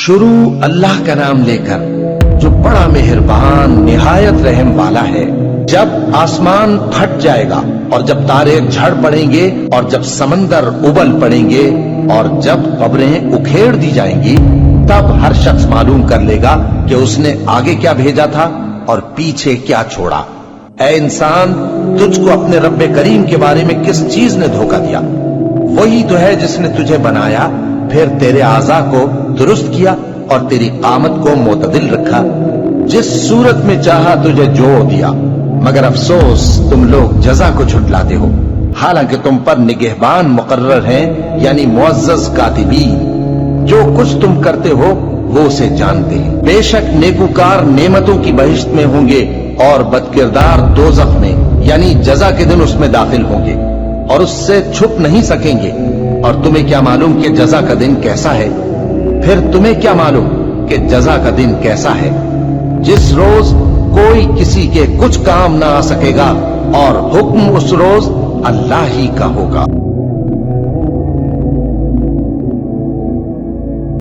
شروع اللہ کا نام لے کر جو بڑا مہربان نہایت رحم والا ہے۔ جب آسمان پھٹ جائے گا اور جب تارے جھڑ پڑیں گے اور جب سمندر ابل پڑیں گے اور جب قبریں اکھیڑ دی جائیں گی، تب ہر شخص معلوم کر لے گا کہ اس نے آگے کیا بھیجا تھا اور پیچھے کیا چھوڑا۔ اے انسان، تجھ کو اپنے رب کریم کے بارے میں کس چیز نے دھوکہ دیا؟ وہی تو ہے جس نے تجھے بنایا، پھر تیرے اعضاء کو درست کیا اور تیری قامت کو معتدل رکھا، جس صورت میں چاہا تجھے جوڑ دیا۔ مگر افسوس تم لوگ جزا کو جھٹلاتے ہو، حالانکہ تم پر نگہبان مقرر ہیں، یعنی معزز کاتبین۔ جو کچھ تم کرتے ہو وہ اسے جانتے ہیں۔ بے شک نیکوکار نعمتوں کی بہشت میں ہوں گے اور بدکردار دوزخ میں، یعنی جزا کے دن اس میں داخل ہوں گے اور اس سے چھپ نہیں سکیں گے۔ اور تمہیں کیا معلوم کہ جزا کا دن کیسا ہے؟ پھر تمہیں کیا معلوم کہ جزا کا دن کیسا ہے؟ جس روز کوئی کسی کے کچھ کام نہ آ سکے گا اور حکم اس روز اللہ ہی کا ہوگا۔